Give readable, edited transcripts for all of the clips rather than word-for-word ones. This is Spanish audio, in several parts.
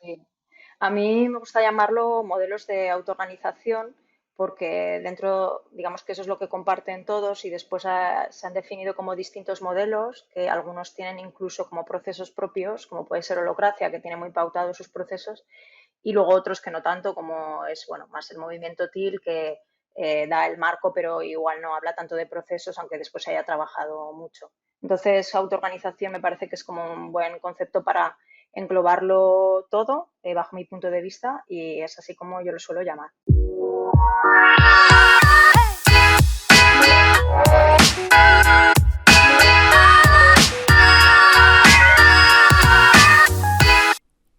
Sí. A mí me gusta llamarlo modelos de autoorganización porque dentro, digamos que eso es lo que comparten todos y después se han definido como distintos modelos que algunos tienen incluso como procesos propios, como puede ser Holocracia, que tiene muy pautados sus procesos, y luego otros que no tanto, como es, bueno, más el movimiento TIL que da el marco, pero igual no habla tanto de procesos, aunque después se haya trabajado mucho. Entonces, autoorganización me parece que es como un buen concepto para englobarlo todo, bajo mi punto de vista, y es así como yo lo suelo llamar.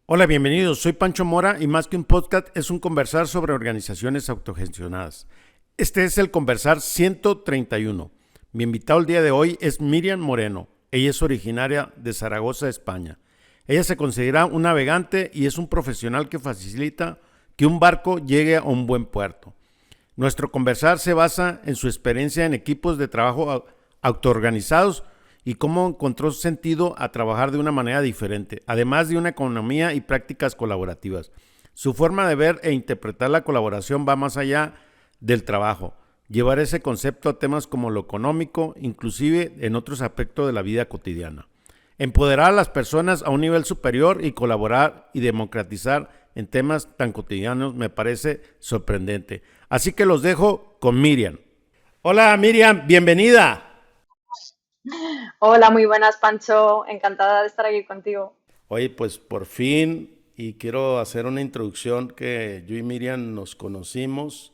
Hola, bienvenidos. Soy Pancho Mora y más que un podcast es un conversar sobre organizaciones autogestionadas. Este es el conversar 131. Mi invitado el día de hoy es Miriam Moreno. Ella es originaria de Zaragoza, España. Ella se considera un navegante y es un profesional que facilita que un barco llegue a un buen puerto. Nuestro conversar se basa en su experiencia en equipos de trabajo autoorganizados y cómo encontró sentido a trabajar de una manera diferente, además de una economía y prácticas colaborativas. Su forma de ver e interpretar la colaboración va más allá del trabajo, llevar ese concepto a temas como lo económico, inclusive en otros aspectos de la vida cotidiana. Empoderar a las personas a un nivel superior y colaborar y democratizar en temas tan cotidianos me parece sorprendente. Así que los dejo con Miriam. Hola Miriam, bienvenida. Hola, muy buenas, Pancho. Encantada de estar aquí contigo. Oye, pues por fin, y quiero hacer una introducción que yo y Miriam nos conocimos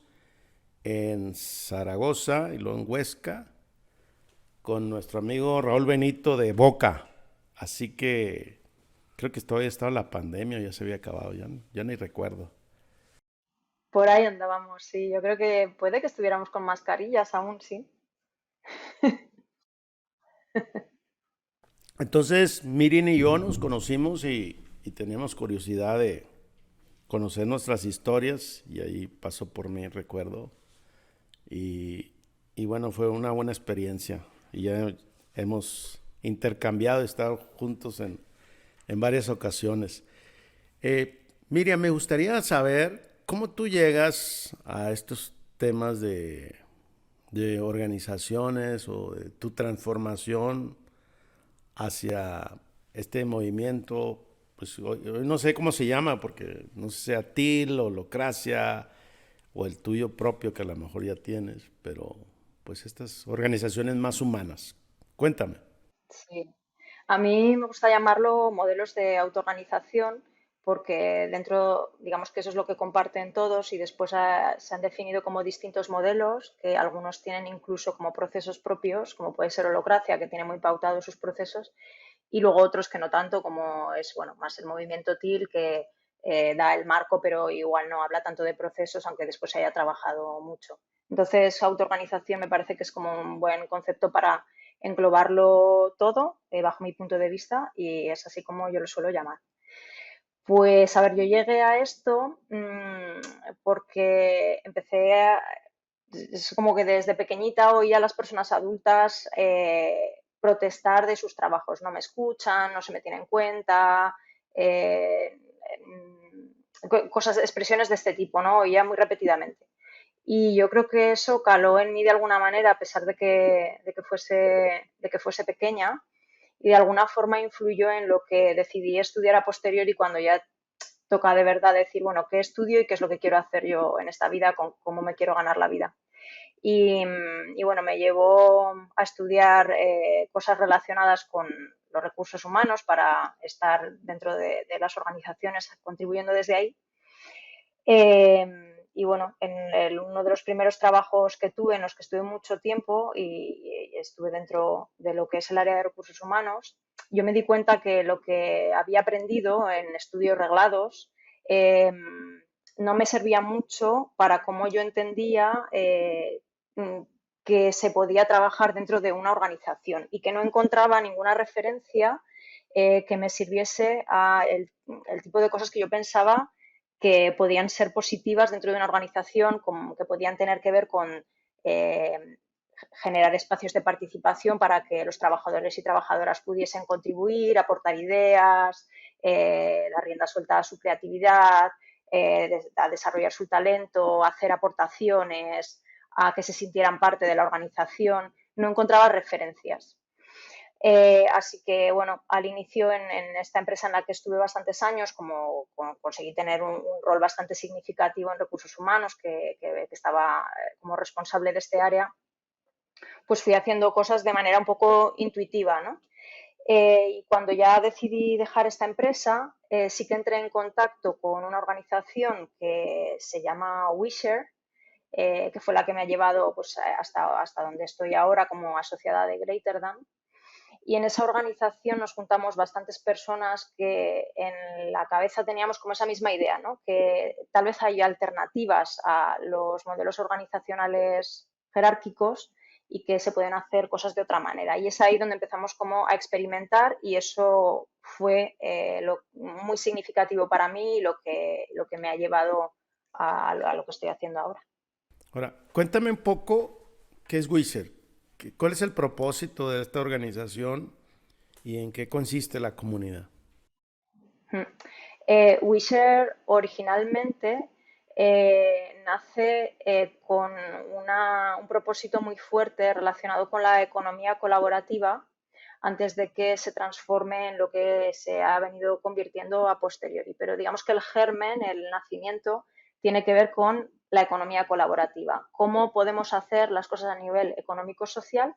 en Zaragoza y luego en Huesca con nuestro amigo Raúl Benito de Boca. Así que creo que todavía estaba la pandemia, ya se había acabado, ya ni recuerdo. Por ahí andábamos, sí. Yo creo que puede que estuviéramos con mascarillas aún, sí. Entonces Miriam y yo nos conocimos y teníamos curiosidad de conocer nuestras historias y ahí pasó por mí, recuerdo. Y, y bueno, fue una buena experiencia y ya hemos intercambiado, estado juntos en varias ocasiones. Miriam, me gustaría saber cómo tú llegas a estos temas de organizaciones o de tu transformación hacia este movimiento, pues hoy no sé cómo se llama, porque no sé si sea TIL, Holocracia o el tuyo propio que a lo mejor ya tienes, pero pues estas organizaciones más humanas. Cuéntame. Sí. A mí me gusta llamarlo modelos de autoorganización porque dentro, digamos que eso es lo que comparten todos y después se han definido como distintos modelos que algunos tienen incluso como procesos propios, como puede ser Holocracia, que tiene muy pautados sus procesos, y luego otros que no tanto, como es, bueno, más el movimiento TIL que da el marco, pero igual no habla tanto de procesos, aunque después se haya trabajado mucho. Entonces, autoorganización me parece que es como un buen concepto para englobarlo todo, bajo mi punto de vista, y es así como yo lo suelo llamar. Pues, a ver, yo llegué a esto porque es como que desde pequeñita oía a las personas adultas protestar de sus trabajos. No me escuchan, no se me tienen en cuenta, eh, cosas, expresiones de este tipo, ¿no? Oía muy repetidamente. Y yo creo que eso caló en mí de alguna manera, a pesar de que fuese pequeña, y de alguna forma influyó en lo que decidí estudiar a posteriori cuando ya toca de verdad decir, bueno, qué estudio y qué es lo que quiero hacer yo en esta vida, cómo me quiero ganar la vida. Y bueno, me llevó a estudiar cosas relacionadas con los recursos humanos para estar dentro de las organizaciones contribuyendo desde ahí. Y bueno, uno de los primeros trabajos que tuve, en los que estuve mucho tiempo y estuve dentro de lo que es el área de recursos humanos, yo me di cuenta que lo que había aprendido en estudios reglados eh, no me servía mucho para cómo yo entendía que se podía trabajar dentro de una organización y que no encontraba ninguna referencia que me sirviese a el tipo de cosas que yo pensaba que podían ser positivas dentro de una organización, como que podían tener que ver con eh, generar espacios de participación para que los trabajadores y trabajadoras pudiesen contribuir, aportar ideas, la rienda suelta a su creatividad, a desarrollar su talento, a hacer aportaciones, a que se sintieran parte de la organización. No encontraba referencias. Así que, bueno, al inicio en esta empresa en la que estuve bastantes años, como conseguí tener un rol bastante significativo en recursos humanos, que estaba como responsable de este área, pues fui haciendo cosas de manera un poco intuitiva, ¿no? Y cuando ya decidí dejar esta empresa, sí que entré en contacto con una organización que se llama WeShare, que fue la que me ha llevado pues, hasta donde estoy ahora como asociada de Greater Than. Y en esa organización nos juntamos bastantes personas que en la cabeza teníamos como esa misma idea, ¿no? Que tal vez hay alternativas a los modelos organizacionales jerárquicos y que se pueden hacer cosas de otra manera. Y es ahí donde empezamos como a experimentar y eso fue muy significativo para mí y lo que me ha llevado a lo que estoy haciendo ahora. Ahora, cuéntame un poco qué es Wizard, cuál es el propósito de esta organización y en qué consiste la comunidad. WeShare originalmente nace con un propósito muy fuerte relacionado con la economía colaborativa antes de que se transforme en lo que se ha venido convirtiendo a posteriori. Pero digamos que el germen, el nacimiento, tiene que ver con la economía colaborativa. Cómo podemos hacer las cosas a nivel económico-social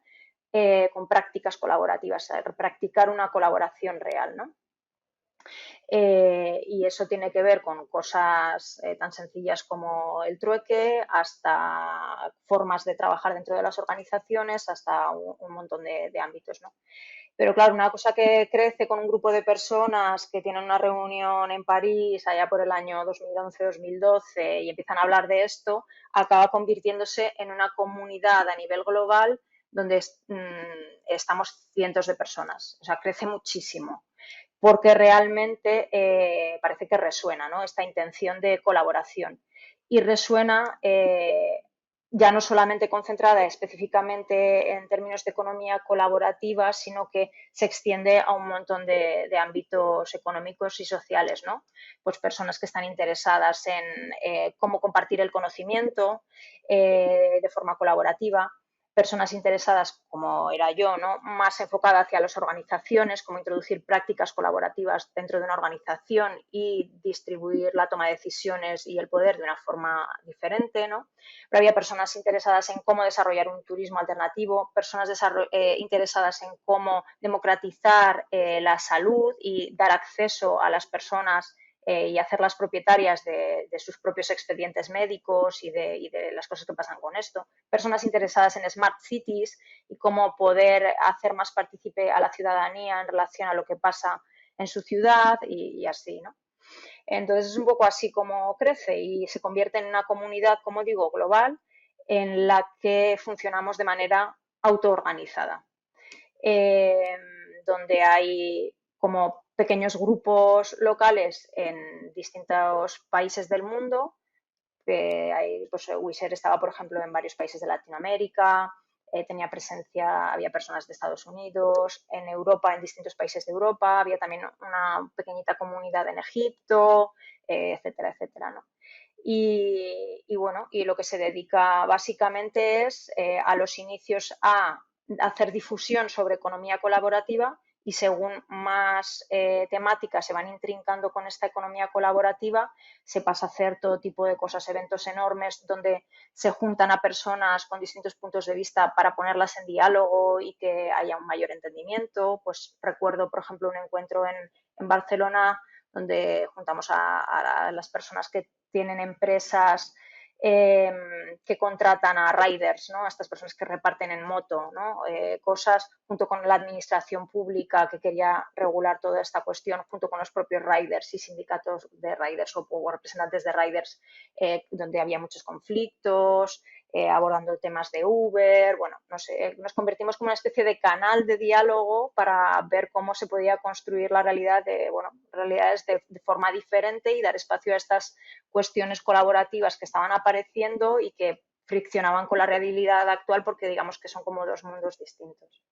con prácticas colaborativas, practicar una colaboración real, ¿no? Y eso tiene que ver con cosas tan sencillas como el trueque, hasta formas de trabajar dentro de las organizaciones, hasta un montón de ámbitos, ¿no? Pero claro, una cosa que crece con un grupo de personas que tienen una reunión en París allá por el año 2011-2012 y empiezan a hablar de esto, acaba convirtiéndose en una comunidad a nivel global donde estamos cientos de personas. O sea, crece muchísimo porque realmente parece que resuena, ¿no? Esta intención de colaboración. Y resuena ya no solamente concentrada específicamente en términos de economía colaborativa, sino que se extiende a un montón de ámbitos económicos y sociales, ¿no? Pues personas que están interesadas en cómo compartir el conocimiento de forma colaborativa, personas interesadas, como era yo, ¿no? Más enfocada hacia las organizaciones, como introducir prácticas colaborativas dentro de una organización y distribuir la toma de decisiones y el poder de una forma diferente, ¿no? Pero había personas interesadas en cómo desarrollar un turismo alternativo, personas interesadas en cómo democratizar la salud y dar acceso a las personas y hacerlas propietarias de sus propios expedientes médicos y de las cosas que pasan con esto. Personas interesadas en smart cities y cómo poder hacer más partícipe a la ciudadanía en relación a lo que pasa en su ciudad y así, ¿no? Entonces es un poco así como crece y se convierte en una comunidad, como digo, global en la que funcionamos de manera autoorganizada, eh, donde hay como pequeños grupos locales en distintos países del mundo. Pues, Wizard estaba, por ejemplo, en varios países de Latinoamérica, tenía presencia, había personas de Estados Unidos, en Europa, en distintos países de Europa, había también una pequeñita comunidad en Egipto, etcétera, etcétera, ¿no? Y bueno, y lo que se dedica básicamente es a los inicios a hacer difusión sobre economía colaborativa y según más temáticas se van intrincando con esta economía colaborativa, se pasa a hacer todo tipo de cosas, eventos enormes donde se juntan a personas con distintos puntos de vista para ponerlas en diálogo y que haya un mayor entendimiento. Pues recuerdo, por ejemplo, un encuentro en Barcelona donde juntamos a las personas que tienen empresas que contratan a riders, ¿no? A estas personas que reparten en moto, ¿no? Cosas junto con la administración pública que quería regular toda esta cuestión, junto con los propios riders y sindicatos de riders o representantes de riders, donde había muchos conflictos, abordando temas de Uber, bueno, no sé, nos convertimos como una especie de canal de diálogo para ver cómo se podía construir la realidad de, bueno, realidades de forma diferente y dar espacio a estas cuestiones colaborativas que estaban apareciendo y que friccionaban con la realidad actual porque digamos que son como dos mundos distintos.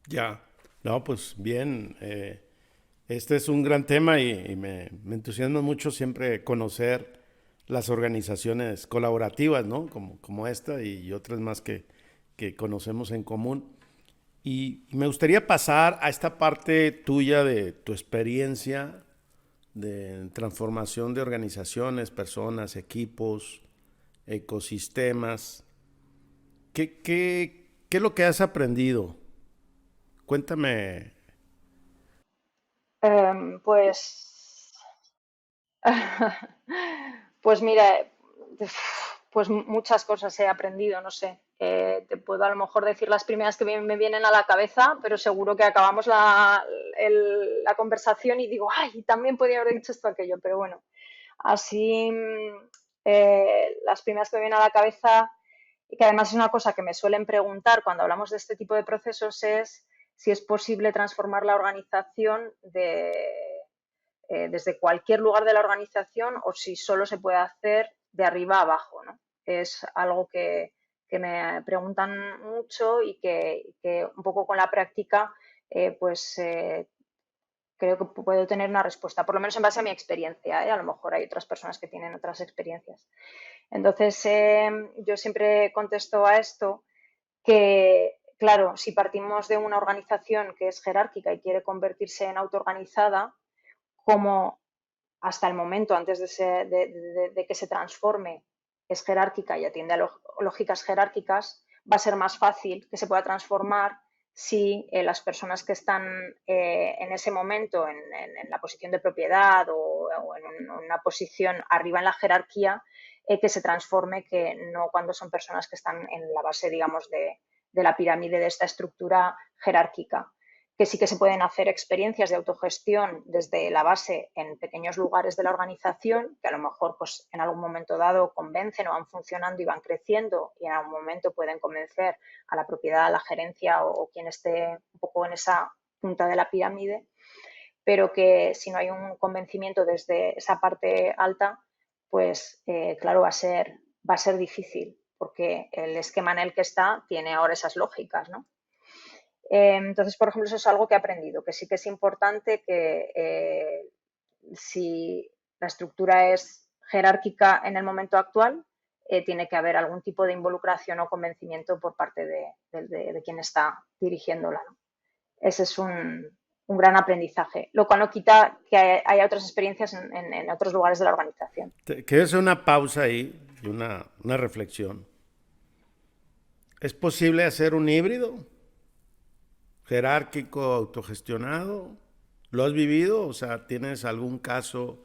Ya, no, pues bien. Este es un gran tema y me entusiasma mucho siempre conocer las organizaciones colaborativas, ¿no? Como esta y otras más que conocemos en común. Y me gustaría pasar a esta parte tuya de tu experiencia de transformación de organizaciones, personas, equipos, ecosistemas. ¿Qué es lo que has aprendido? Cuéntame. Pues, pues mira, pues muchas cosas he aprendido, no sé. Te puedo a lo mejor decir las primeras que me vienen a la cabeza, pero seguro que acabamos la conversación y digo, ay, también podría haber dicho esto aquello, pero bueno, así las primeras que me vienen a la cabeza y que además es una cosa que me suelen preguntar cuando hablamos de este tipo de procesos es si es posible transformar la organización desde cualquier lugar de la organización o si solo se puede hacer de arriba a abajo, ¿no? Es algo que me preguntan mucho y que un poco con la práctica pues creo que puedo tener una respuesta, por lo menos en base a mi experiencia, ¿eh? A lo mejor hay otras personas que tienen otras experiencias. Entonces, yo siempre contesto a esto que, claro, si partimos de una organización que es jerárquica y quiere convertirse en autoorganizada, como hasta el momento, antes de que se transforme, es jerárquica y atiende a lógicas jerárquicas, va a ser más fácil que se pueda transformar si las personas que están en ese momento en la posición de propiedad o en una posición arriba en la jerarquía, que se transforme, que no cuando son personas que están en la base, digamos, de la pirámide de esta estructura jerárquica, que sí que se pueden hacer experiencias de autogestión desde la base en pequeños lugares de la organización, que a lo mejor pues, en algún momento dado convencen o van funcionando y van creciendo y en algún momento pueden convencer a la propiedad, a la gerencia o quien esté un poco en esa punta de la pirámide, pero que si no hay un convencimiento desde esa parte alta, pues claro, va a ser difícil, porque el esquema en el que está tiene ahora esas lógicas, ¿no? Entonces, por ejemplo, eso es algo que he aprendido, que sí que es importante que si la estructura es jerárquica en el momento actual, tiene que haber algún tipo de involucración o convencimiento por parte de quien está dirigiéndola, ¿no? Ese es un gran aprendizaje, lo cual no quita que haya otras experiencias en otros lugares de la organización. Quiero hacer una pausa ahí y una reflexión. ¿Es posible hacer un híbrido jerárquico, autogestionado? ¿Lo has vivido? O sea, ¿tienes algún caso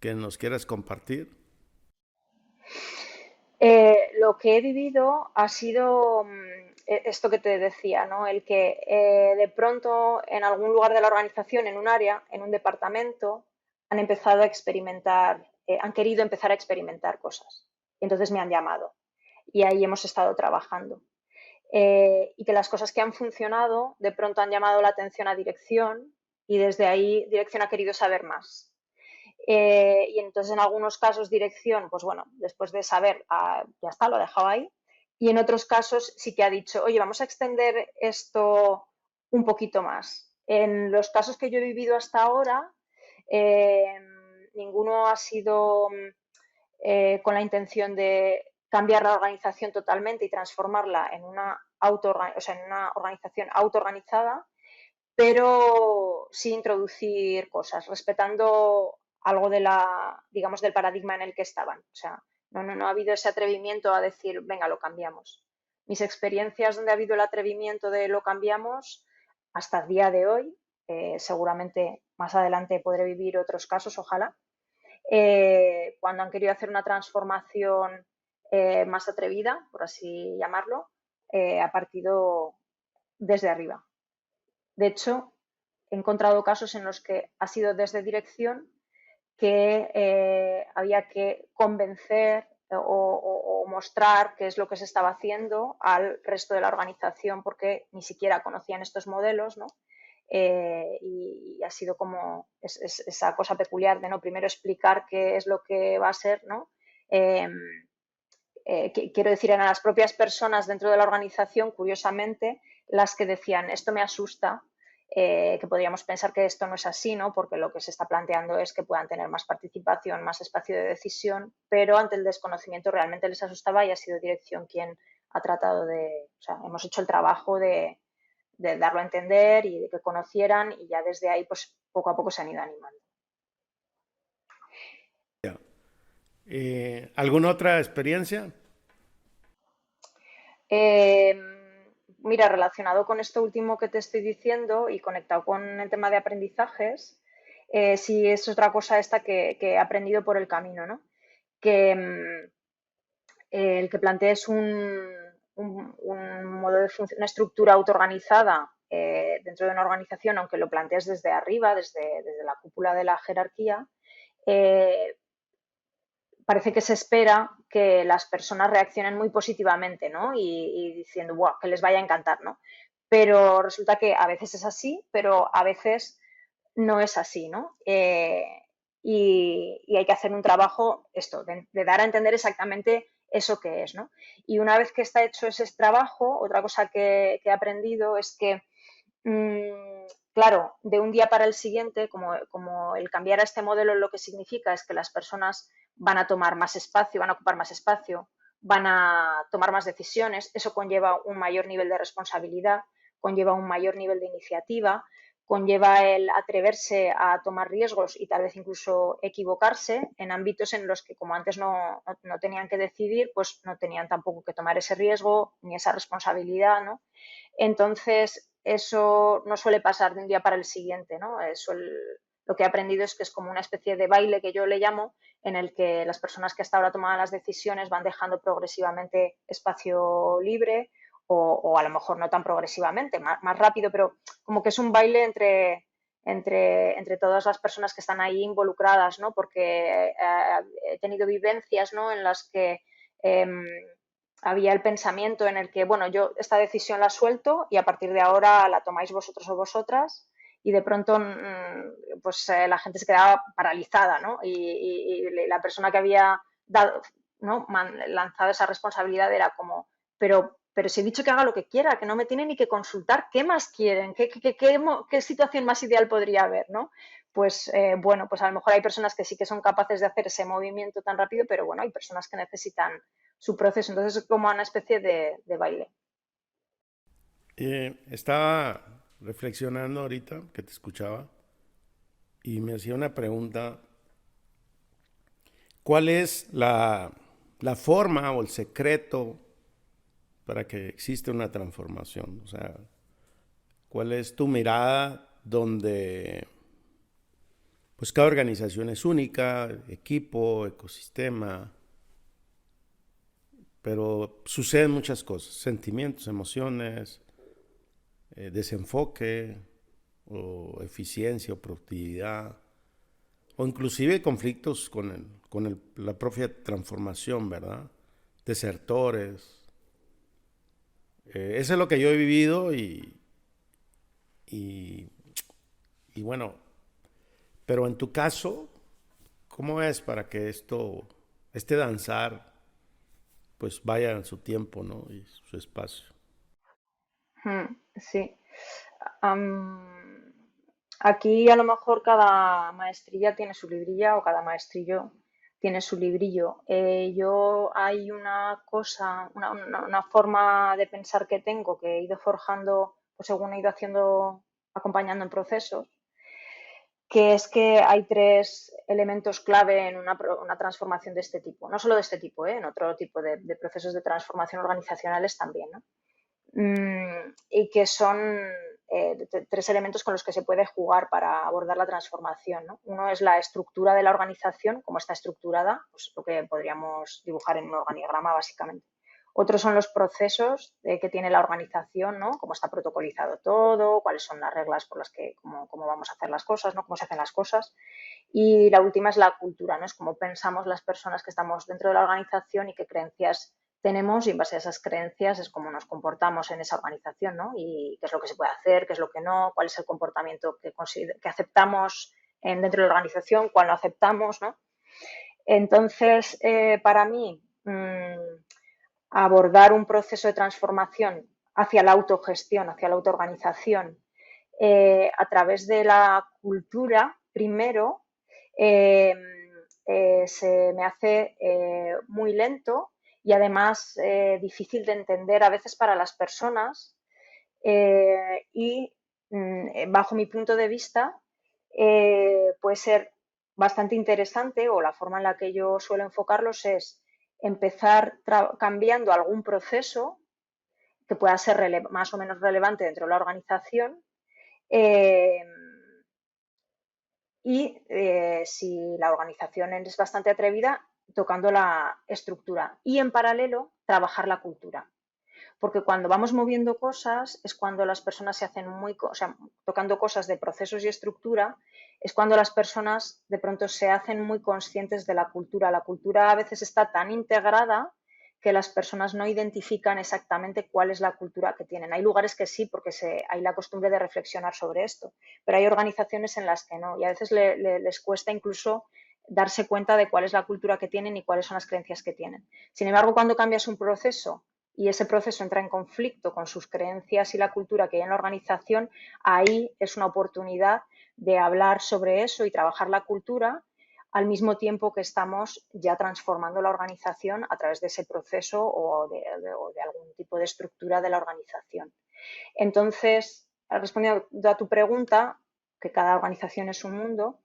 que nos quieras compartir? Lo que he vivido ha sido esto que te decía, ¿no? El que de pronto en algún lugar de la organización, en un área, en un departamento, han empezado a experimentar, han querido empezar a experimentar cosas. Y entonces me han llamado y ahí hemos estado trabajando. Y que las cosas que han funcionado de pronto han llamado la atención a dirección y desde ahí dirección ha querido saber más. Y entonces en algunos casos dirección, pues bueno, después de saber, ya está, lo ha dejado ahí. Y en otros casos sí que ha dicho, oye, vamos a extender esto un poquito más. En los casos que yo he vivido hasta ahora, eh, ninguno ha sido con la intención de cambiar la organización totalmente y transformarla en una, o sea, en una organización autoorganizada, pero sí introducir cosas, respetando algo de la, digamos, del paradigma en el que estaban. O sea, no ha habido ese atrevimiento a decir, venga, lo cambiamos. Mis experiencias donde ha habido el atrevimiento de lo cambiamos hasta el día de hoy, seguramente más adelante podré vivir otros casos, ojalá, cuando han querido hacer una transformación más atrevida, por así llamarlo, ha partido desde arriba. De hecho, he encontrado casos en los que ha sido desde dirección que había que convencer o mostrar qué es lo que se estaba haciendo al resto de la organización porque ni siquiera conocían estos modelos, ¿no? Y ha sido como esa cosa peculiar de no primero explicar qué es lo que va a ser, ¿no? Eh, quiero decir, eran las propias personas dentro de la organización, curiosamente, las que decían, esto me asusta que podríamos pensar que esto no es así, ¿no? Porque lo que se está planteando es que puedan tener más participación, más espacio de decisión, pero ante el desconocimiento realmente les asustaba y ha sido dirección quien ha tratado o sea, hemos hecho el trabajo de darlo a entender y de que conocieran y ya desde ahí, pues poco a poco se han ido animando. ¿Alguna otra experiencia? Eh, Mira, relacionado con esto último que te estoy diciendo y conectado con el tema de aprendizajes, sí es otra cosa esta que he aprendido por el camino, ¿no? Que el que plantees un modo de una estructura autoorganizada dentro de una organización, aunque lo plantees desde arriba, desde la cúpula de la jerarquía, eh, parece que se espera que las personas reaccionen muy positivamente, ¿no? Y diciendo, wow, que les vaya a encantar, ¿no? Pero resulta que a veces es así, pero a veces no es así, ¿no? Y hay que hacer un trabajo, esto, de dar a entender exactamente eso que es, ¿no? Y una vez que está hecho ese trabajo, otra cosa que he aprendido es que claro, de un día para el siguiente, como el cambiar a este modelo lo que significa es que las personas van a tomar más espacio, van a ocupar más espacio, van a tomar más decisiones, eso conlleva un mayor nivel de responsabilidad, conlleva un mayor nivel de iniciativa, conlleva el atreverse a tomar riesgos y tal vez incluso equivocarse en ámbitos en los que como antes no tenían que decidir, pues no tenían tampoco que tomar ese riesgo ni esa responsabilidad, ¿no? Entonces, eso no suele pasar de un día para el siguiente, ¿no? Lo que he aprendido es que es como una especie de baile que yo le llamo, en el que las personas que hasta ahora tomaban las decisiones van dejando progresivamente espacio libre o a lo mejor no tan progresivamente, más rápido, pero como que es un baile entre todas las personas que están ahí involucradas, ¿no? Porque he tenido vivencias, ¿no? En las que eh, había el pensamiento en el que, bueno, yo esta decisión la suelto y a partir de ahora la tomáis vosotros o vosotras y de pronto pues la gente se quedaba paralizada, ¿no? Y la persona que había dado, ¿no? lanzado esa responsabilidad era como, pero si he dicho que haga lo que quiera, que no me tiene ni que consultar, ¿qué más quieren? ¿Qué situación más ideal podría haber, ¿no? Pues bueno, pues a lo mejor hay personas que sí que son capaces de hacer ese movimiento tan rápido, pero bueno, hay personas que necesitan su proceso. Entonces es como una especie de baile. Estaba reflexionando ahorita que te escuchaba y me hacía una pregunta. ¿Cuál es la forma o el secreto para que exista una transformación? O sea, ¿cuál es tu mirada donde pues cada organización es única, equipo, ecosistema, pero suceden muchas cosas, sentimientos, emociones, desenfoque o eficiencia o productividad, o inclusive conflictos la propia transformación, ¿verdad? Desertores. Eso es lo que yo he vivido y, y bueno, pero en tu caso, ¿cómo es para que este danzar, pues vaya en su tiempo, ¿no? Y su espacio. Sí. Am, Aquí a lo mejor cada maestrilla tiene su librilla o cada maestrillo tiene su librillo. Yo hay una cosa, una forma de pensar que tengo que he ido forjando pues, según he ido haciendo, acompañando en procesos, que es que hay tres elementos clave en una transformación de este tipo. No solo de este tipo, en otro tipo de procesos de transformación organizacionales también, ¿no? Y que son tres elementos con los que se puede jugar para abordar la transformación, ¿no? Uno es la estructura de la organización, cómo está estructurada, pues lo que podríamos dibujar en un organigrama básicamente. Otros son los procesos que tiene la organización, ¿no? Cómo está protocolizado todo, cuáles son las reglas por las que, cómo vamos a hacer las cosas, ¿no? Cómo se hacen las cosas. Y la última es la cultura, ¿no? Es cómo pensamos las personas que estamos dentro de la organización y qué creencias tenemos y en base a esas creencias es cómo nos comportamos en esa organización, ¿no? Y qué es lo que se puede hacer, qué es lo que no, cuál es el comportamiento que aceptamos dentro de la organización, cuál no aceptamos, ¿no? Entonces, para mí, abordar un proceso de transformación hacia la autogestión, hacia la autoorganización, a través de la cultura, primero, eh, se me hace muy lento y además difícil de entender a veces para las personas y bajo mi punto de vista puede ser bastante interesante o la forma en la que yo suelo enfocarlos es empezar cambiando algún proceso que pueda ser más o menos relevante dentro de la organización eh, y si la organización es bastante atrevida, tocando la estructura y en paralelo trabajar la cultura. Porque cuando vamos moviendo cosas es cuando las personas se hacen o sea, tocando cosas de procesos y estructura, es cuando las personas de pronto se hacen muy conscientes de la cultura. La cultura a veces está tan integrada que las personas no identifican exactamente cuál es la cultura que tienen. Hay lugares que sí, porque hay la costumbre de reflexionar sobre esto, pero hay organizaciones en las que no, y a veces les cuesta incluso darse cuenta de cuál es la cultura que tienen y cuáles son las creencias que tienen. Sin embargo, cuando cambias un proceso y ese proceso entra en conflicto con sus creencias y la cultura que hay en la organización, ahí es una oportunidad de hablar sobre eso y trabajar la cultura al mismo tiempo que estamos ya transformando la organización a través de ese proceso o de algún tipo de estructura de la organización. Entonces, respondiendo a tu pregunta, que cada organización es un mundo,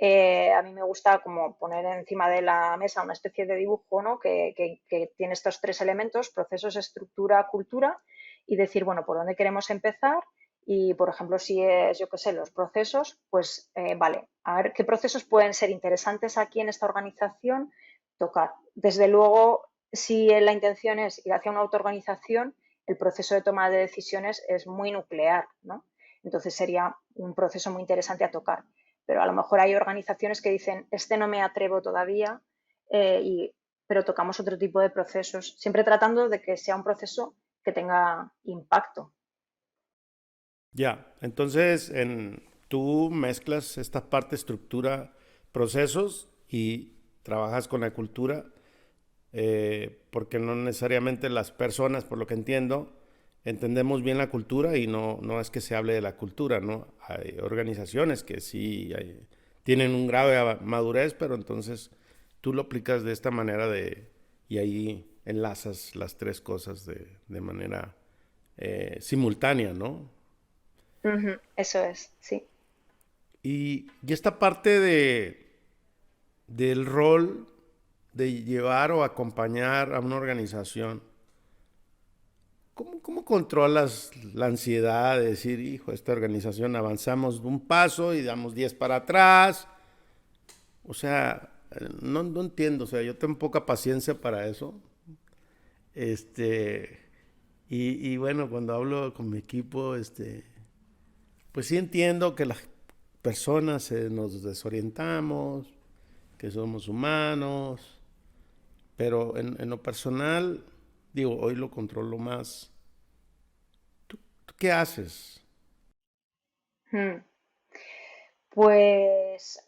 a mí me gusta como poner encima de la mesa una especie de dibujo, ¿no? que tiene estos tres elementos, procesos, estructura, cultura, y decir, bueno, por dónde queremos empezar y, por ejemplo, si es, yo qué sé, los procesos, pues vale, a ver qué procesos pueden ser interesantes aquí en esta organización tocar. Desde luego, si la intención es ir hacia una autoorganización, el proceso de toma de decisiones es muy nuclear, ¿no? Entonces sería un proceso muy interesante a tocar. Pero a lo mejor hay organizaciones que dicen, este no me atrevo todavía, pero tocamos otro tipo de procesos, siempre tratando de que sea un proceso que tenga impacto. Ya, entonces tú mezclas esta parte estructura, procesos y trabajas con la cultura, porque no necesariamente las personas, por lo que entiendo, entendemos bien la cultura y no es que se hable de la cultura, ¿no? Hay organizaciones que sí tienen un grado de madurez, pero entonces tú lo aplicas de esta manera y ahí enlazas las tres cosas de manera simultánea, ¿no? Ujú, eso es, sí. Y esta parte del rol de llevar o acompañar a una organización, ¿cómo controlas la ansiedad de decir, hijo, esta organización avanzamos un paso y damos 10 para atrás? O sea, no entiendo, o sea, yo tengo poca paciencia para eso. Este, y bueno, cuando hablo con mi equipo, pues sí entiendo que las personas nos desorientamos, que somos humanos, pero en lo personal, digo, hoy lo controlo más. ¿Tú qué haces? Mm. Pues,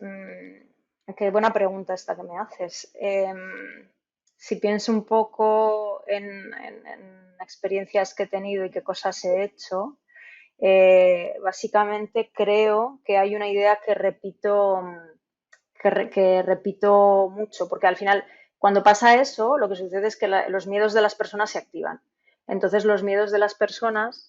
qué buena pregunta esta que me haces. Si pienso un poco en experiencias que he tenido y qué cosas he hecho, básicamente creo que hay una idea que repito, que repito mucho, porque al final, cuando pasa eso, lo que sucede es que los miedos de las personas se activan. Entonces, los miedos de las personas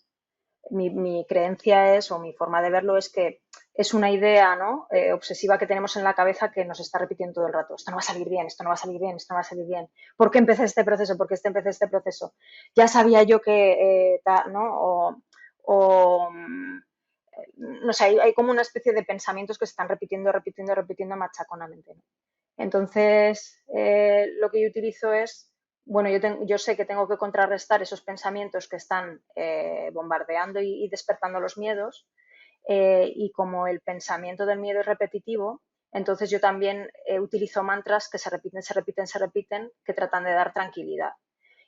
mi creencia es, o mi forma de verlo es que es una idea, ¿no? Obsesiva que tenemos en la cabeza que nos está repitiendo todo el rato. Esto no va a salir bien, esto no va a salir bien, esto no va a salir bien. ¿Por qué empecé este proceso? ¿Por qué empecé este proceso? Ya sabía yo que, ¿no? No sé, hay como una especie de pensamientos que se están repitiendo, repitiendo, repitiendo machaconamente, ¿no? Entonces, lo que yo utilizo es, bueno, yo sé que tengo que contrarrestar esos pensamientos que están bombardeando y despertando los miedos, y como el pensamiento del miedo es repetitivo, entonces yo también utilizo mantras que se repiten, se repiten, se repiten, que tratan de dar tranquilidad.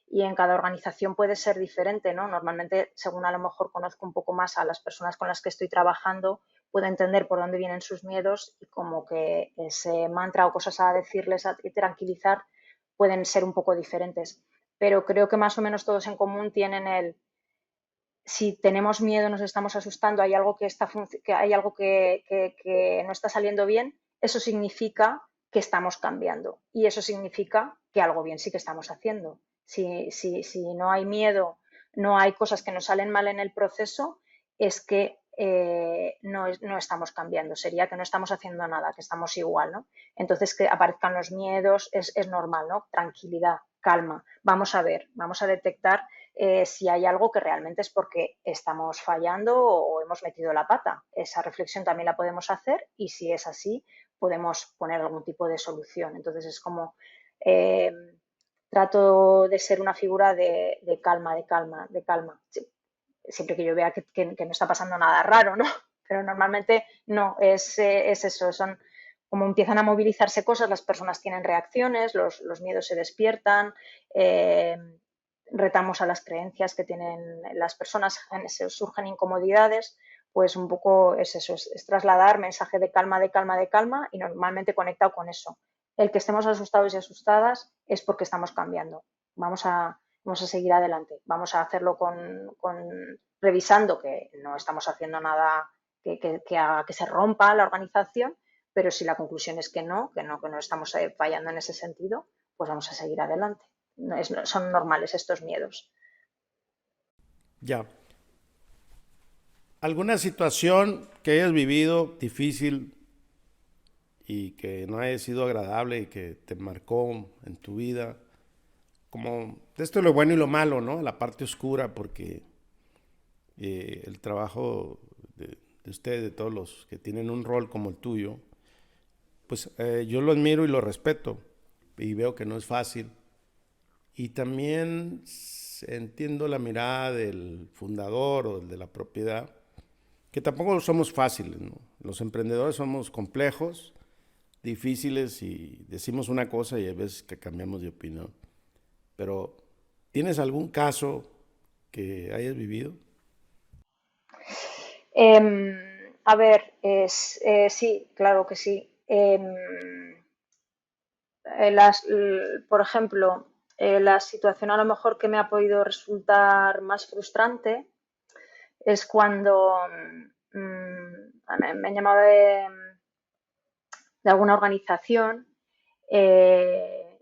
Y en cada organización puede ser diferente, ¿no? Normalmente, según a lo mejor conozco un poco más a las personas con las que estoy trabajando, puedo entender por dónde vienen sus miedos y como que ese mantra o cosas a decirles y tranquilizar pueden ser un poco diferentes. Pero creo que más o menos todos en común tienen si tenemos miedo, nos estamos asustando, hay algo que hay algo que no está saliendo bien, eso significa que estamos cambiando y eso significa que algo bien sí que estamos haciendo. Si no hay miedo, no hay cosas que nos salen mal en el proceso, es que no estamos cambiando, sería que no estamos haciendo nada, que estamos igual, ¿no? Entonces, que aparezcan los miedos es normal, ¿no? Tranquilidad, calma. Vamos a detectar si hay algo que realmente es porque estamos fallando o hemos metido la pata. Esa reflexión también la podemos hacer y si es así, podemos poner algún tipo de solución. Entonces es como eh, trato de ser una figura de calma, de calma, de calma. Siempre que yo vea que no está pasando nada raro, ¿no? Pero normalmente no, es eso, son como empiezan a movilizarse cosas, las personas tienen reacciones, los miedos se despiertan, eh, retamos a las creencias que tienen las personas, se surgen incomodidades, pues un poco es eso, es trasladar mensaje de calma, de calma, de calma y normalmente conectado con eso. El que estemos asustados y asustadas es porque estamos cambiando. Vamos a seguir adelante, vamos a hacerlo revisando que no estamos haciendo nada que haga que se rompa la organización, pero si la conclusión es que no estamos fallando en ese sentido, pues vamos a seguir adelante. Son normales estos miedos. Ya. ¿Alguna situación que hayas vivido difícil y que no haya sido agradable y que te marcó en tu vida? Como esto es lo bueno y lo malo, ¿no? La parte oscura, porque el trabajo de ustedes, de todos los que tienen un rol como el tuyo, pues yo lo admiro y lo respeto y veo que no es fácil. Y también entiendo la mirada del fundador o de la propiedad, que tampoco somos fáciles, ¿no? Los emprendedores somos complejos, difíciles y decimos una cosa y hay veces que cambiamos de opinión. Pero, ¿tienes algún caso que hayas vivido? A ver, sí, claro que sí. Por ejemplo, la situación a lo mejor que me ha podido resultar más frustrante es cuando me han llamado de alguna organización eh,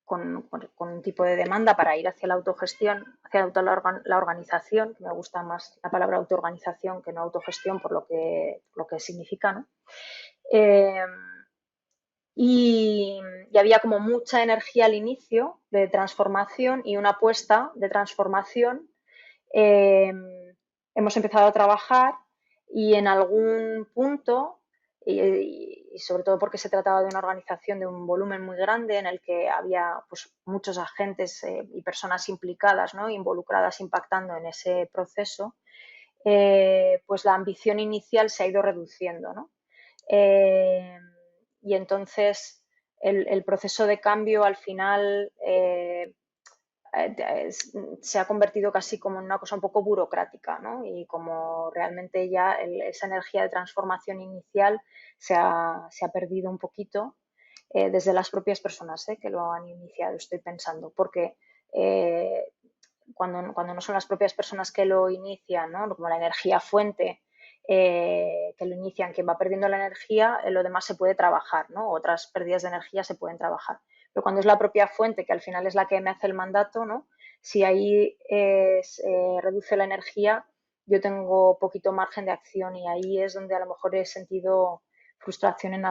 con un tipo de demanda para ir hacia la autogestión, la organización, que me gusta más la palabra autoorganización que no autogestión lo que significa, ¿no? Eh, y, y, había como mucha energía al inicio de transformación y una apuesta de transformación. Eh, Hemos empezado a trabajar y en algún punto, y sobre todo porque se trataba de una organización de un volumen muy grande en el que había pues, muchos agentes y personas implicadas, ¿no? Involucradas, impactando en ese proceso, pues la ambición inicial se ha ido reduciendo, ¿no? Eh, y entonces el proceso de cambio al final se ha convertido casi como en una cosa un poco burocrática, ¿no? Y como realmente ya esa energía de transformación inicial se ha perdido un poquito desde las propias personas que lo han iniciado, estoy pensando, porque eh, cuando no son las propias personas que lo inician, ¿no? Como la energía fuente, que lo inician, quien va perdiendo la energía, lo demás se puede trabajar, ¿no? Otras pérdidas de energía se pueden trabajar. Pero cuando es la propia fuente, que al final es la que me hace el mandato, ¿no? Si ahí se reduce la energía, yo tengo poquito margen de acción y ahí es donde a lo mejor he sentido frustración he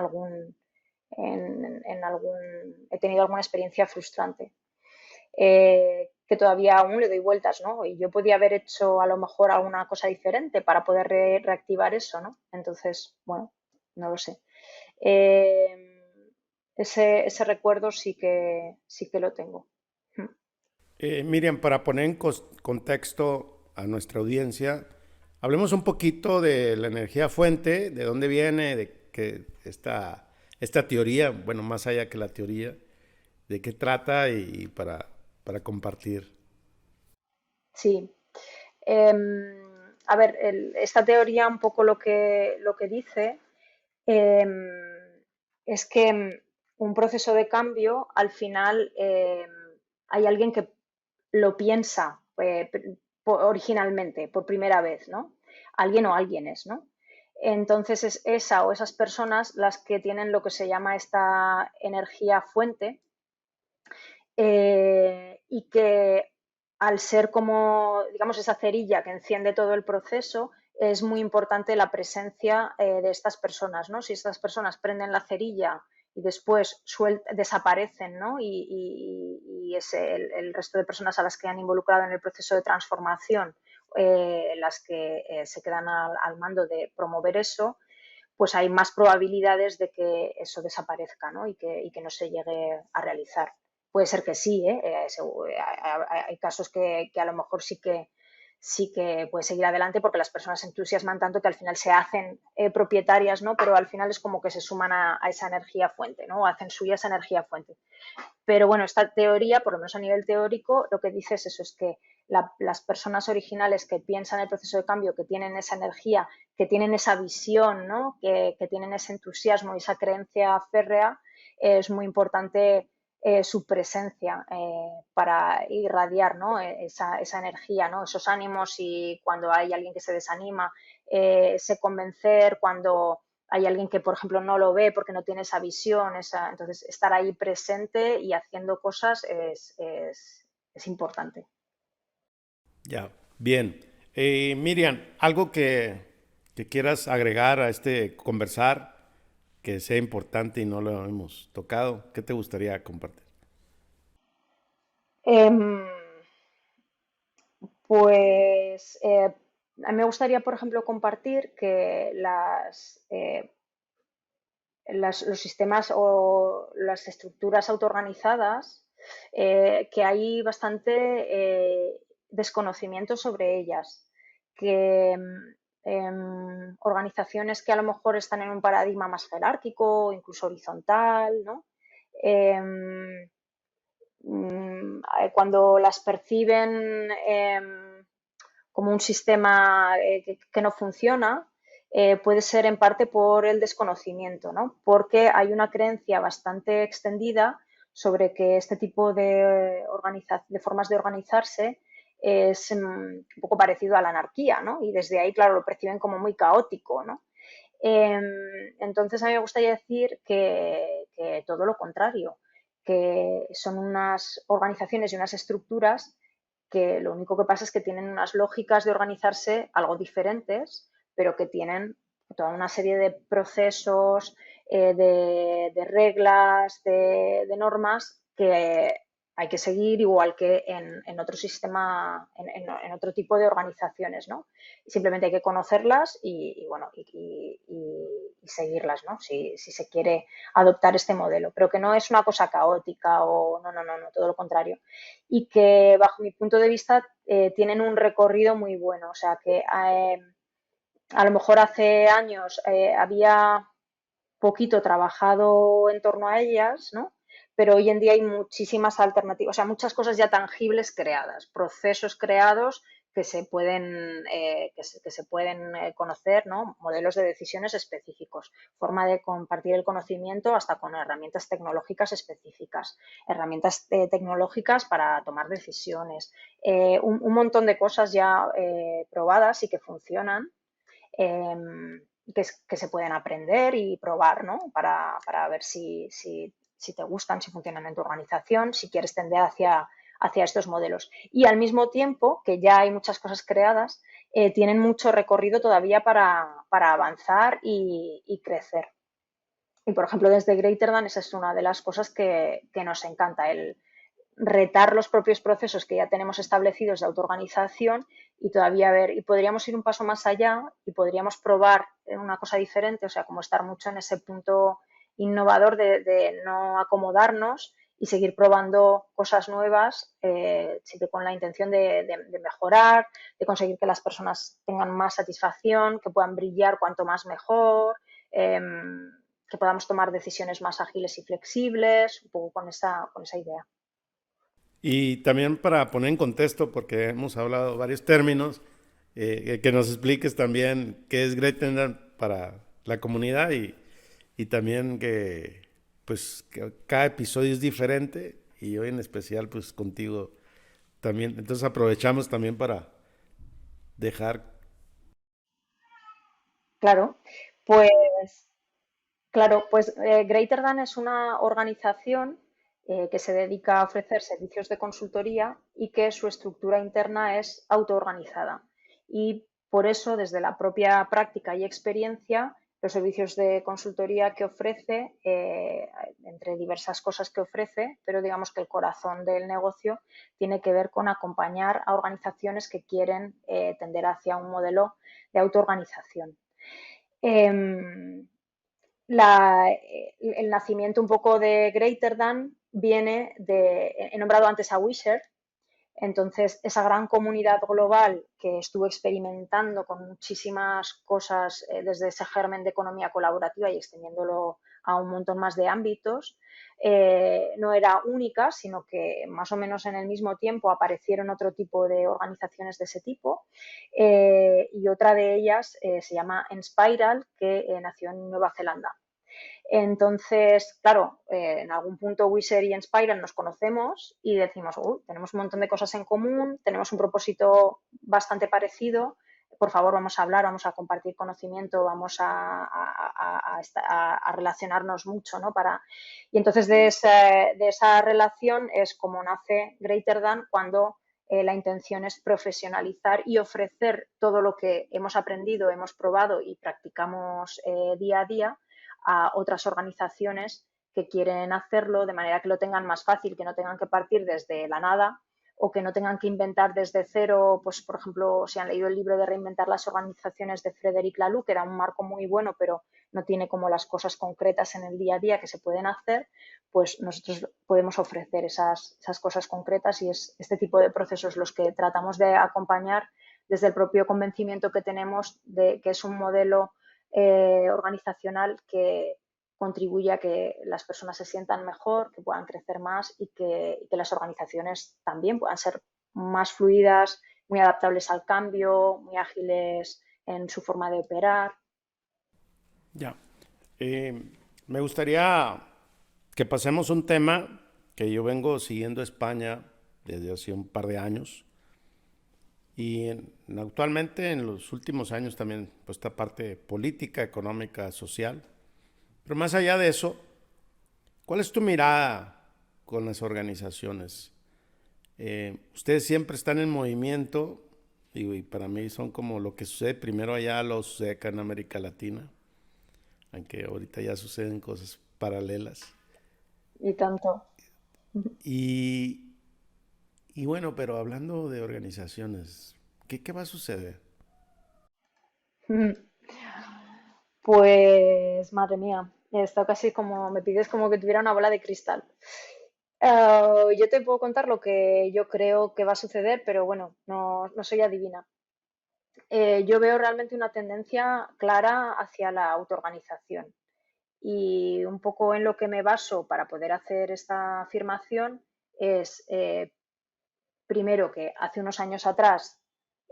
tenido alguna experiencia frustrante. Que todavía aún le doy vueltas, ¿no? Y yo podía haber hecho a lo mejor alguna cosa diferente para poder reactivar eso, ¿no? Entonces, bueno, no lo sé. Eh, ese recuerdo sí que lo tengo. Miriam, para poner en contexto a nuestra audiencia, hablemos un poquito de la energía fuente, de dónde viene, de qué esta teoría, bueno, más allá que la teoría, de qué trata y para compartir. Sí. A ver, esta teoría un poco lo que dice es que un proceso de cambio al final hay alguien que lo piensa originalmente, por primera vez, ¿no? Alguien o alguienes, ¿no? Entonces es esa o esas personas las que tienen lo que se llama esta energía fuente, y que al ser como, digamos, esa cerilla que enciende todo el proceso, es muy importante la presencia de estas personas, ¿no? Si estas personas prenden la cerilla y después desaparecen, ¿no? Y es el resto de personas a las que han involucrado en el proceso de transformación, las que se quedan al mando de promover eso, pues hay más probabilidades de que eso desaparezca, ¿no? Y que no se llegue a realizar. Puede ser que sí, ¿eh? Hay casos que a lo mejor sí que puede seguir adelante porque las personas se entusiasman tanto que al final se hacen propietarias, ¿no? Pero al final es como que se suman a esa energía fuente, ¿no? O hacen suya esa energía fuente. Pero bueno, esta teoría, por lo menos a nivel teórico, lo que dice es eso, es que las personas originales que piensan el proceso de cambio, que tienen esa energía, que tienen esa visión, ¿no? que tienen ese entusiasmo y esa creencia férrea, es muy importante su presencia para irradiar, ¿no? esa energía, ¿no? Esos ánimos, y cuando hay alguien que se desanima, ese convencer, cuando hay alguien que, por ejemplo, no lo ve porque no tiene esa visión, entonces estar ahí presente y haciendo cosas es importante. Ya, bien. Miriam, algo que quieras agregar a este conversar que sea importante y no lo hemos tocado, ¿qué te gustaría compartir? Em, pues a mí me gustaría, por ejemplo, compartir que los sistemas o las estructuras autoorganizadas, que hay bastante desconocimiento sobre ellas, que organizaciones que a lo mejor están en un paradigma más jerárquico, incluso horizontal, ¿no? Em, Cuando las perciben como un sistema que no funciona, puede ser en parte por el desconocimiento, ¿no? Porque hay una creencia bastante extendida sobre que este tipo de formas de organizarse es un poco parecido a la anarquía, ¿no? Y desde ahí, claro, lo perciben como muy caótico, ¿no? Entonces, a mí me gustaría decir que todo lo contrario, que son unas organizaciones y unas estructuras que lo único que pasa es que tienen unas lógicas de organizarse algo diferentes, pero que tienen toda una serie de procesos, de reglas, de normas que hay que seguir igual que en otro sistema, en otro tipo de organizaciones, ¿no? Simplemente hay que conocerlas bueno, y seguirlas, ¿no? Si se quiere adoptar este modelo, pero que no es una cosa caótica o no, todo lo contrario. Y que bajo mi punto de vista tienen un recorrido muy bueno, o sea que a lo mejor hace años había poquito trabajado en torno a ellas, ¿no? Pero hoy en día hay muchísimas alternativas, o sea, muchas cosas ya tangibles creadas, procesos creados que se pueden conocer, ¿no? Modelos de decisiones específicos, forma de compartir el conocimiento hasta con herramientas tecnológicas específicas, herramientas tecnológicas para tomar decisiones, un montón de cosas ya probadas y que funcionan, que se pueden aprender y probar, ¿no? Para ver si te gustan, si funcionan en tu organización, si quieres tender hacia estos modelos. Y al mismo tiempo, que ya hay muchas cosas creadas, tienen mucho recorrido todavía para avanzar y crecer. Y, por ejemplo, desde Greaterdan esa es una de las cosas que nos encanta, el retar los propios procesos que ya tenemos establecidos de autoorganización y todavía ver, y podríamos ir un paso más allá y podríamos probar una cosa diferente, o sea, como estar mucho en ese punto innovador de no acomodarnos y seguir probando cosas nuevas, siempre con la intención de mejorar, de conseguir que las personas tengan más satisfacción, que puedan brillar cuanto más mejor, que podamos tomar decisiones más ágiles y flexibles, un poco con esa idea. Y también para poner en contexto, porque hemos hablado varios términos, que nos expliques también qué es Great Tender para la comunidad y también que cada episodio es diferente y hoy en especial pues contigo también. Entonces aprovechamos también para dejar. Claro, pues claro, pues Greater Than es una organización que se dedica a ofrecer servicios de consultoría y que su estructura interna es autoorganizada. Y por eso, desde la propia práctica y experiencia, los servicios de consultoría que ofrece, entre diversas cosas que ofrece, pero digamos que el corazón del negocio tiene que ver con acompañar a organizaciones que quieren tender hacia un modelo de autoorganización. Em, el nacimiento un poco de Greater Than viene de, he nombrado antes a Wisher, entonces esa gran comunidad global que estuvo experimentando con muchísimas cosas desde ese germen de economía colaborativa y extendiéndolo a un montón más de ámbitos, no era única, sino que más o menos en el mismo tiempo aparecieron otro tipo de organizaciones de ese tipo y otra de ellas se llama Enspiral, que nació en Nueva Zelanda. Entonces, claro, en algún punto Wizard y Inspiral nos conocemos y decimos, tenemos un montón de cosas en común, tenemos un propósito bastante parecido, por favor vamos a hablar, vamos a compartir conocimiento, vamos a relacionarnos mucho, ¿no? Y entonces de esa relación es como nace Greater Than cuando la intención es profesionalizar y ofrecer todo lo que hemos aprendido, hemos probado y practicamos día a día a otras organizaciones que quieren hacerlo de manera que lo tengan más fácil, que no tengan que partir desde la nada o que no tengan que inventar desde cero, pues por ejemplo, si han leído el libro de Reinventar las organizaciones de Frederic Laloux, que era un marco muy bueno, pero no tiene como las cosas concretas en el día a día que se pueden hacer, pues nosotros podemos ofrecer esas cosas concretas y es este tipo de procesos los que tratamos de acompañar desde el propio convencimiento que tenemos de que es un modelo organizacional que contribuye a que las personas se sientan mejor, que puedan crecer más y que las organizaciones también puedan ser más fluidas, muy adaptables al cambio, muy ágiles en su forma de operar. Ya. Eh, Me gustaría que pasemos un tema que yo vengo siguiendo España desde hace un par de años y actualmente en los últimos años también pues esta parte política, económica, social. Pero más allá de eso, ¿cuál es tu mirada con las organizaciones? Ustedes siempre están en movimiento y para mí son como lo que sucede primero allá, lo sucede acá en América Latina, aunque ahorita ya suceden cosas paralelas. Y tanto. Y, y bueno, pero hablando de organizaciones, ¿qué va a suceder? Pues, madre mía, está casi como, me pides como que tuviera una bola de cristal. Yo te puedo contar lo que yo creo que va a suceder, pero bueno, no soy adivina. Yo veo realmente una tendencia clara hacia la autoorganización y un poco en lo que me baso para poder hacer esta afirmación es, primero, que hace unos años atrás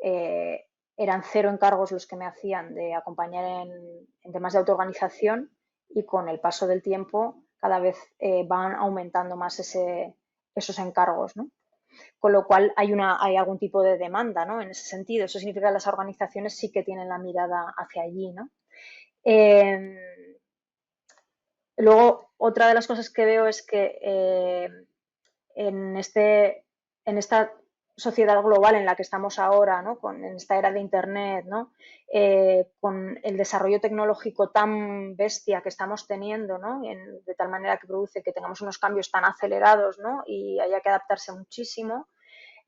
eh, eran cero encargos los que me hacían de acompañar en temas de autoorganización y con el paso del tiempo cada vez van aumentando más esos encargos, ¿no? Con lo cual hay algún tipo de demanda, ¿no? En ese sentido. Eso significa que las organizaciones sí que tienen la mirada hacia allí, ¿no? Eh, Luego, otra de las cosas que veo es que en, en esta sociedad global en la que estamos ahora, ¿no? En esta era de Internet, ¿no? Con el desarrollo tecnológico tan bestia que estamos teniendo, ¿no? De tal manera que produce que tengamos unos cambios tan acelerados, ¿no? Y haya que adaptarse muchísimo,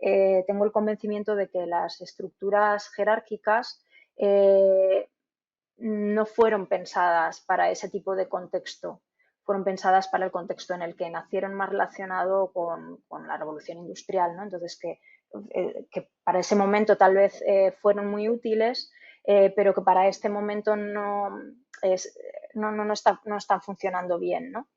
tengo el convencimiento de que las estructuras jerárquicas no fueron pensadas para ese tipo de contexto, fueron pensadas para el contexto en el que nacieron más relacionado con la revolución industrial, ¿no? Entonces, que para ese momento tal vez fueron muy útiles, pero que para este momento es, no están funcionando bien, ¿no?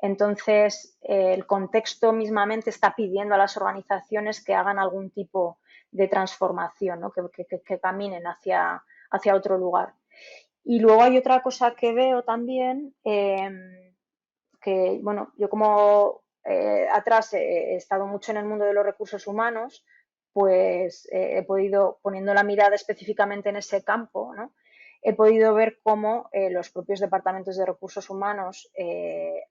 Entonces, el contexto mismamente está pidiendo a las organizaciones que hagan algún tipo de transformación, ¿no? Que caminen hacia otro lugar. Y luego hay otra cosa que veo también, que, bueno, yo como atrás he estado mucho en el mundo de los recursos humanos, pues he podido, poniendo la mirada específicamente en ese campo, ¿no? He podido ver cómo los propios departamentos de recursos humanos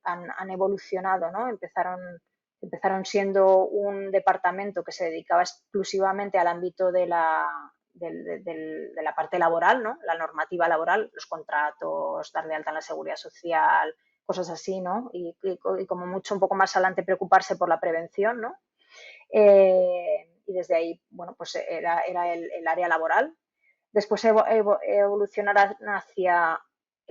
han evolucionado, ¿no? Empezaron siendo un departamento que se dedicaba exclusivamente al ámbito de la parte laboral, ¿no? La normativa laboral, los contratos, dar de alta en la seguridad social, cosas así, ¿no? Y como mucho un poco más adelante preocuparse por la prevención, ¿no? Y desde ahí, bueno, pues era el área laboral. Después evolucionaron hacia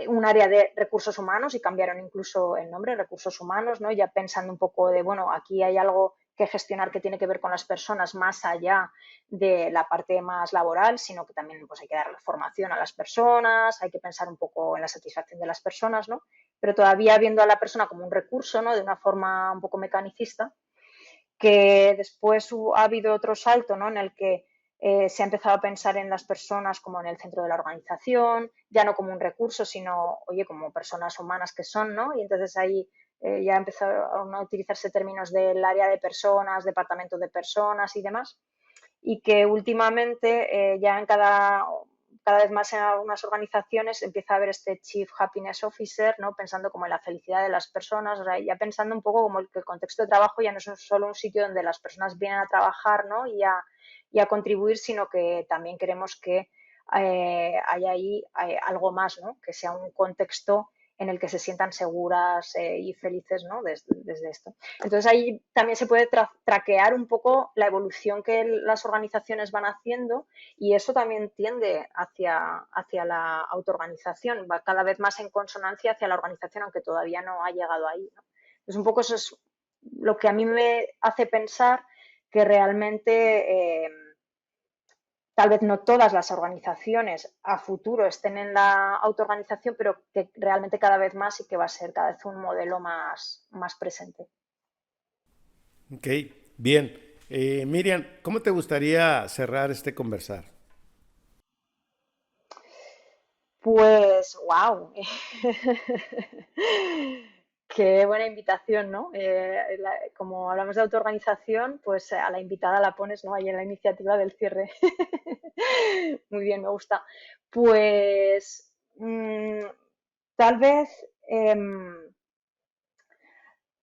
un área de recursos humanos y cambiaron incluso el nombre, recursos humanos, ¿no? Ya pensando un poco de, bueno, aquí hay algo que gestionar que tiene que ver con las personas más allá de la parte más laboral, sino que también pues, hay que dar formación a las personas, hay que pensar un poco en la satisfacción de las personas, ¿no? Pero todavía viendo a la persona como un recurso, ¿no? De una forma un poco mecanicista, que después ha habido otro salto, ¿no? En el que se ha empezado a pensar en las personas como en el centro de la organización, ya no como un recurso, sino, oye, como personas humanas que son, ¿no? Y entonces ahí ya empezaron a utilizarse términos del área de personas, departamento de personas y demás, y que últimamente ya cada vez más en algunas organizaciones empieza a haber este Chief Happiness Officer, ¿no? Pensando como en la felicidad de las personas, o sea, ya pensando un poco como que el contexto de trabajo ya no es solo un sitio donde las personas vienen a trabajar, ¿no? Y a contribuir, sino que también queremos que haya ahí algo más, ¿no? Que sea un contexto en el que se sientan seguras y felices, ¿no? Desde esto. Entonces ahí también se puede traquear un poco la evolución que las organizaciones van haciendo, y eso también tiende hacia la autoorganización, va cada vez más en consonancia hacia la organización, aunque todavía no ha llegado ahí, ¿no? Entonces un poco eso es lo que a mí me hace pensar que realmente tal vez no todas las organizaciones a futuro estén en la autoorganización, pero que realmente cada vez más y que va a ser cada vez un modelo más presente. Ok, bien. Miriam, ¿cómo te gustaría cerrar este conversar? Pues, wow, qué buena invitación, ¿no? Como hablamos de autoorganización, pues a la invitada la pones, ¿no? Ahí en la iniciativa del cierre. Muy bien, me gusta. Pues, tal vez,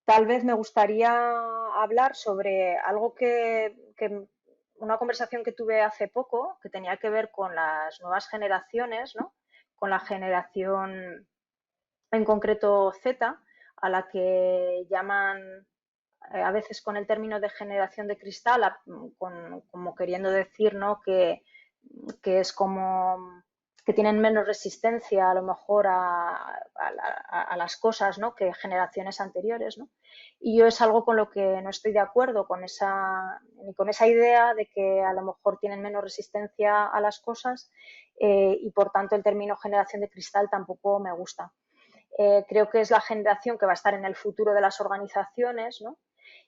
tal vez me gustaría hablar sobre algo una conversación que tuve hace poco, que tenía que ver con las nuevas generaciones, ¿no? Con la generación en concreto Z, a la que llaman a veces con el término de generación de cristal, como queriendo decir, ¿no? Que es como que tienen menos resistencia a lo mejor a las cosas, ¿no? Que generaciones anteriores, ¿no? Y yo es algo con lo que no estoy de acuerdo, ni con esa idea de que a lo mejor tienen menos resistencia a las cosas, y por tanto el término generación de cristal tampoco me gusta. Creo que es la generación que va a estar en el futuro de las organizaciones, ¿no?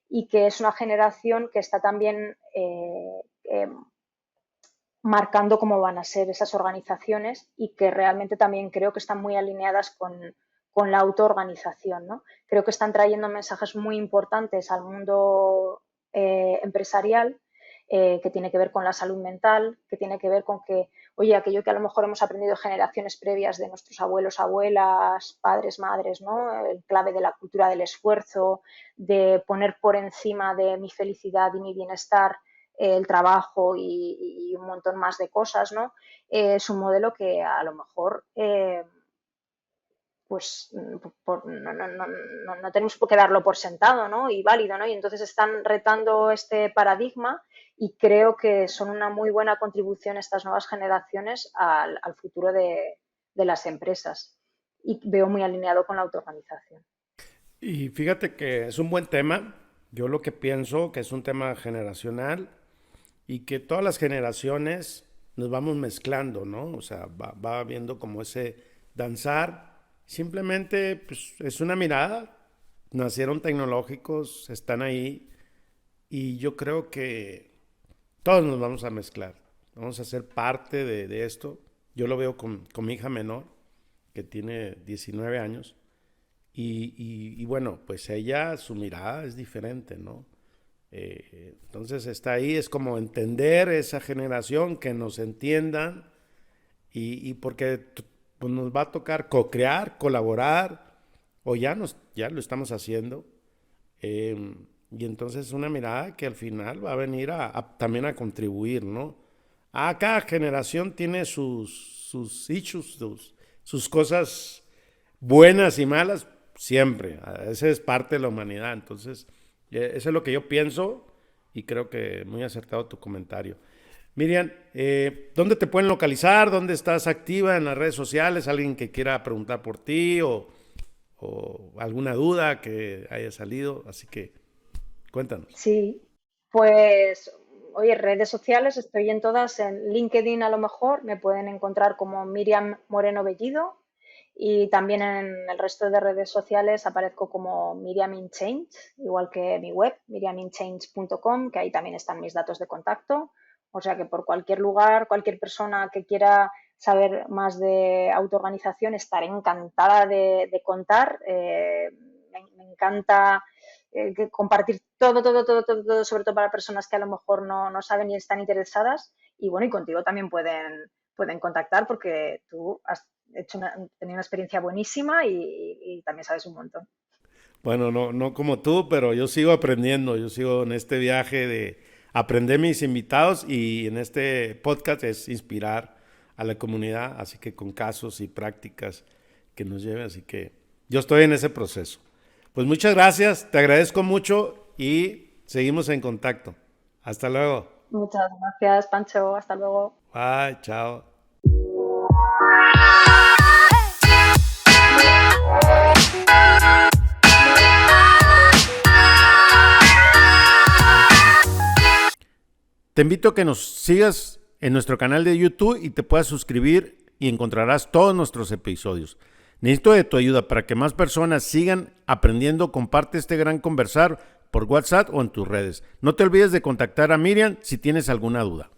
Y que es una generación que está también marcando cómo van a ser esas organizaciones, y que realmente también creo que están muy alineadas con la autoorganización, ¿no? Creo que están trayendo mensajes muy importantes al mundo empresarial, que tiene que ver con la salud mental, que tiene que ver con que, oye, aquello que a lo mejor hemos aprendido generaciones previas de nuestros abuelos, abuelas, padres, madres, ¿no? El clave de la cultura del esfuerzo, de poner por encima de mi felicidad y mi bienestar el trabajo y un montón más de cosas, ¿no? Es un modelo que a lo mejor pues no tenemos por qué darlo por sentado, ¿no? Y válido, ¿no? Y entonces están retando este paradigma, y creo que son una muy buena contribución estas nuevas generaciones al futuro de las empresas, y veo muy alineado con la autoorganización. Y fíjate que es un buen tema. Yo lo que pienso que es un tema generacional y que todas las generaciones nos vamos mezclando, ¿no? O sea, va viendo como ese danzar. Simplemente pues, es una mirada. Nacieron tecnológicos, están ahí y yo creo que todos nos vamos a mezclar. Vamos a ser parte de esto. Yo lo veo con mi hija menor, que tiene 19 años. Y bueno, pues ella, su mirada es diferente, ¿no? Entonces está ahí, es como entender esa generación, que nos entiendan y porque pues, nos va a tocar co-crear, colaborar, o ya lo estamos haciendo. Y entonces una mirada que al final va a venir también a contribuir, ¿no? Cada generación tiene sus issues, sus cosas buenas y malas, siempre. Esa es parte de la humanidad. Entonces, eso es lo que yo pienso y creo que muy acertado tu comentario. Miriam, ¿dónde te pueden localizar? ¿Dónde estás activa en las redes sociales? ¿Alguien que quiera preguntar por ti o alguna duda que haya salido? Así que cuéntanos. Sí, pues, oye, redes sociales, estoy en todas, en LinkedIn a lo mejor, me pueden encontrar como Miriam Moreno Bellido y también en el resto de redes sociales aparezco como Miriam in Change, igual que mi web, miriaminchange.com, que ahí también están mis datos de contacto. O sea que por cualquier lugar, cualquier persona que quiera saber más de autoorganización, estaré encantada de contar. Me encanta compartir todo, sobre todo para personas que a lo mejor no saben y están interesadas. Y bueno, y contigo también pueden contactar porque tú has tenido una experiencia buenísima y también sabes un montón. Bueno, no como tú, pero yo sigo aprendiendo, yo sigo en este viaje de aprender mis invitados y en este podcast es inspirar a la comunidad, así que con casos y prácticas que nos lleven, así que yo estoy en ese proceso. Pues muchas gracias, te agradezco mucho y seguimos en contacto. Hasta luego. Muchas gracias, Pancho. Hasta luego. Bye, chao. Te invito a que nos sigas en nuestro canal de YouTube y te puedas suscribir y encontrarás todos nuestros episodios. Necesito de tu ayuda para que más personas sigan aprendiendo. Comparte este gran conversar por WhatsApp o en tus redes. No te olvides de contactar a Miriam si tienes alguna duda.